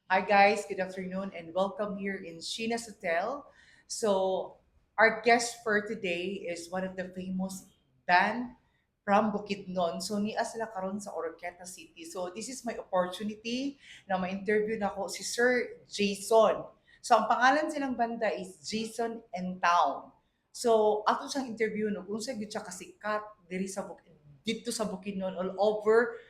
Hi guys, good afternoon and welcome here in Sheena's Hotel. So our guest for today is one of the famous band from Bukidnon. So niya sila karon sa Oroquieta City. So this is my opportunity na ma-interview na ko si Sir Jason. So ang pangalan silang banda is Jason and Town. So ato siyang interview no kung sa gyud siya kasikat diri sa dito sa Bukidnon all over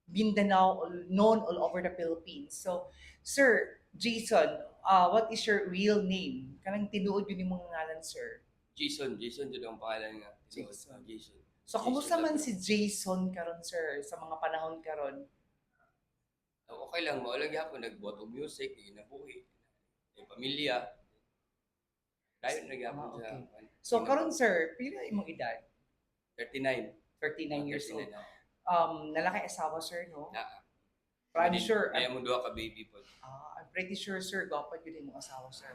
Mindanao, known all over the Philippines. So, Sir Jason, what is your real name? Kanang tinuod yun yung mga ngalan, sir. Jason dito ang pangalan nga. Tinuod, Jason. Jason. So, Jason kumusta man Labra. si Jason karon, sir, sa mga panahon karon? Okay lang, maulang yapon, nagbuhat og music, ginabuhi, may pamilya, dayon na yapon sa Okay. So, karon, sir, pila imong edad? 39. 39 years old. 39 na. Lalaki asawa, sir, no? Na, But I'm sure, Naya mo duha ka baby po. I'm pretty sure, sir, dapat yun yung asawa, sir.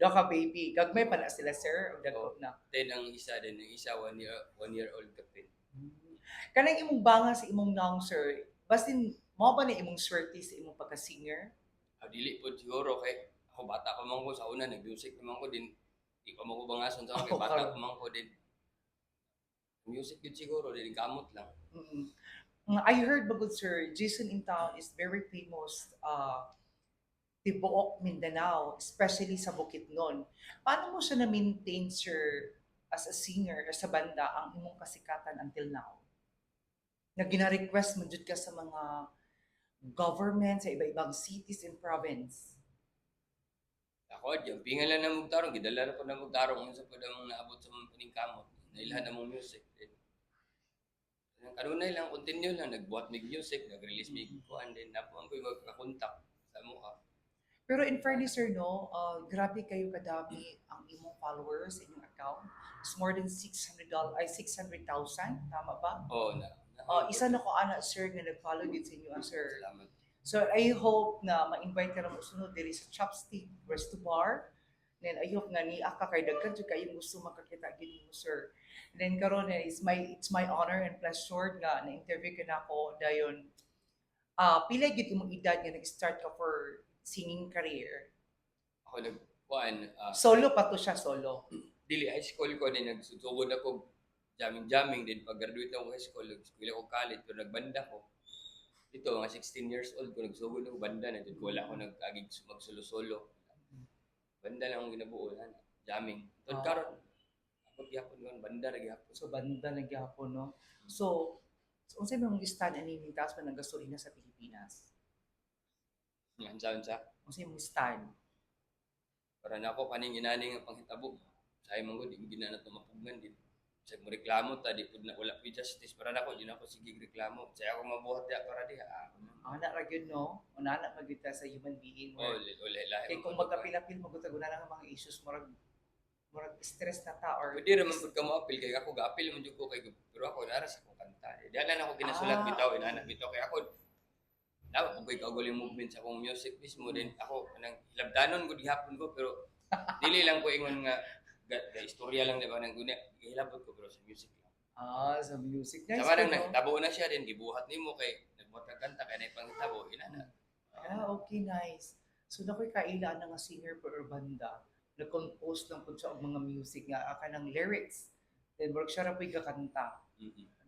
Doon ka, baby. Gagmay pa na sila, sir. O dagko na. Then ang isa din, ang isa 1 year old kapin. Kanang imong banga sa imong naong, sir, basin mo ba ni imong swerte sa imong pagka-singer? Dili po siguro kay ako bata pa man ko sa una, nag-music naman ko din. Di pa mo ko bangason sa kay bata pa man ko din. Music yun siguro, din kamot lang. Mm. I heard bagod, sir, Jason in Town is very famous tibuok Mindanao, especially sa Bukidnon. Paano mo siya na-maintain, sir, as a singer, as a banda, ang imong kasikatan until now? Na gina-request mo jud ka sa mga government, sa iba-ibang cities and province. Ako, jumpingan lang na magtarong. Gidala na po na magtarong. Kung sa po namang naabot sa mga paningkamot. Nailahan na mong music. Kanunay lang, continue lang. Nagbuhat mig music, nag-release mig kuhan din. Napuan ko yung magkakontak sa mukha. Pero in fairness, sir, no, grabe kayo kadami ang imong followers sa inyong account. It's more than $600, ay 600,000, tama ba? Oo, na. Isa na ko ana, sir, nga nag-follow din sa inyo, sir. Salamat. So I hope na ma-invite ka na mo sunod diri sa Chopstick Resto Bar. Then I hope nga ni aka kay daghan jud kayo gusto makakita gid mo, sir. And then karon it's my honor and pleasure nga na-interview ka na ako dayon. Pila gid imong edad nga nag-start ka for singing career? Ako nagkuhan. Solo pa to siya, solo. Dili, high school ko din. Nagsugod ako jamming-jamming din. Pag-graduate ako high school, nag-school ako college. Pero nagbanda ko. Dito, mga 16 years old ko, nagsugod ako banda na. Dito, wala ako nag-agig mag-solo-solo. Banda lang akong ginabuo. Jamming. Tod karon ako gyapon ngon banda ra gyapon. So banda na gyapon, no? So unsay mong stand ani ni taas man ang gasolina sa Pilipinas? Yan sa Unsay mong stand? para na ako kaning inani nga panghitabo. Say man gud di na nato mapugnan din. Sa mo reklamo ta di pud na wala pi justice para nako di na ako sige reklamo. Say ako mabuhat ya para diha. Ana ra gyud, no? Una na magita sa human being. Oh, lahi. Kay kung magkapila-pil magutaguna lang ang mga issues murag stress na ta or pwede ra man pud ka mo-appeal kay ako ga-appeal man jud ko kay pero ako nara sa akong kanta. Di na ako ginasulat bitaw inana bitaw kay ako dapat kung ko'y kaugol yung movement sa akong music mismo din ako nang hilabdanon ko gihapon ko pero dili lang ko ingon nga istorya lang di ba nang gunya gihilabot ko pero sa music lang. sa music. Nice Sama ko, nang no? nagtabo na siya din gibuhat nimo kay nagbuhat ka kanta kay nay pangtabo inana. Okay, nice. So nakoy kaila na nga singer per banda. Nag-compose lang pud siya og mga music nga kanang lyrics. Then work siya ra po'y kakanta.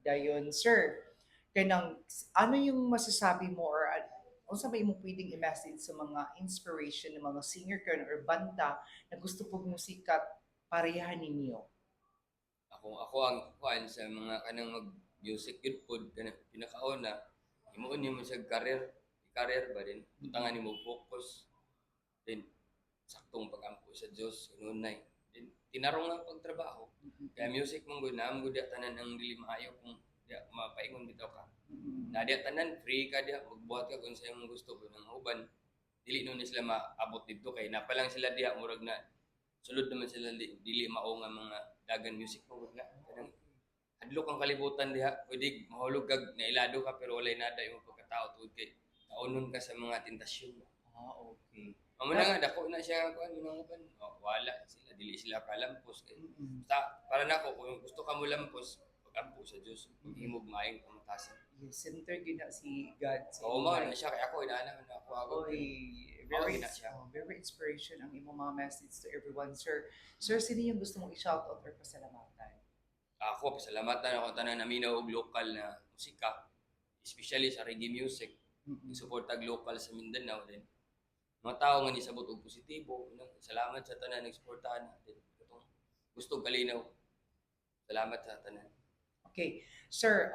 Dayon, sir, kanang ano yung masasabi mo or unsa ba imong pwedeng i-message sa mga inspiration ng mga singer karon or banda na gusto pug musikat parehan ninyo? Ako ang kuan sa mga kanang mag music yun pod kana pinakauna himuon nimo sa career ba din butangan nimo focus din saktong pag-ampo sa Dios kanunay din tinarong ang pagtrabaho kaya music mong gud naam gud tanan ang dili maayo kung di mapaingon bitaw ka na di tanan free ka di magbuhat ka kung sa imong gusto kun ang uban dili nun sila maabot dito kay napalang sila diha murag na sulod naman sila dili mao nga mga dagan music mo na kanang hadlok ang kalibutan diha pwede mahulog kag nailado ka pero walay nada imong pagkatao tungod kay kaunon ka sa mga tentasyon. Okay. Amo na nga dako na siya kuan mga uban. Wala sila dili sila kalampos kay basta para nako kung gusto ka mo lampos pag-ampo sa Dios paghimog maayong kamatasan. Yes, center gina si God sa Oo iyong man life. na siya kay ako inaana na ako ako Oy, okay na siya. very inspiration ang imong mga message to everyone, sir. Sir, sino yung gusto mong i-shoutout or pasalamatan? Ako, pasalamatan ako tanan naminaw og lokal na musika, especially sa reggae music. Mm-mm. Support tag lokal sa Mindanao din. Mga tao nga nisabot og positibo. Salamat sa tanan nagsuportahan natin. Katong gusto kalinaw. Salamat sa tanan. Okay. Sir,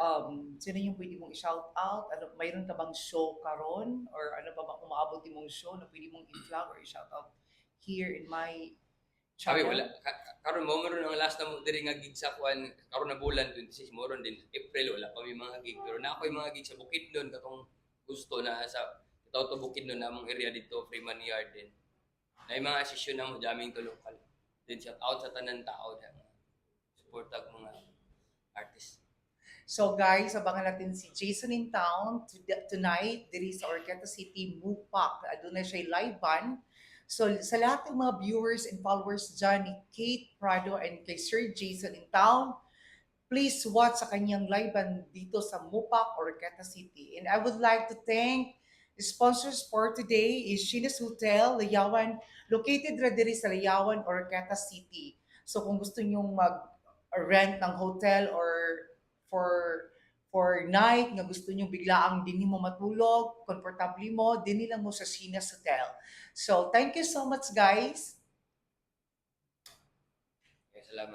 sino yung pwede mong i-shout out? Ano, mayroon ka bang show karon? Or ano ba bang umaabot mong show na pwede mong i-flag or i-shout out here in my Sabi channel? wala karon mo meron ang last na mo diri nga gig sa kuan karon na bulan 26 mo ron din April wala pa may mga gig pero na ako yung mga gig sa Bukidnon katong gusto na sa Tawto Bukidnon na among area dito Freeman Yard din. Na yung mga session na mo jamming to local. Then shout out sa tanan tao na support ang mga artist. So guys, abangan natin si Jason in town tonight diri sa Orqueta City, Mupak. Aduna siya live band. So sa lahat ng mga viewers and followers dyan ni Kate Prado and kay Sir Jason in town, please watch sa kanyang live band dito sa Mupak, Orqueta City. And I would like to thank the sponsors for today is Shina's Hotel, Layawan, located ra diri sa Layawan, Orqueta City. So kung gusto nyong mag-rent ng hotel or for night nga gusto nyo biglaang dinhi mo matulog, komportable mo, dinhi lang mo sa Shina's Hotel. So, thank you so much guys.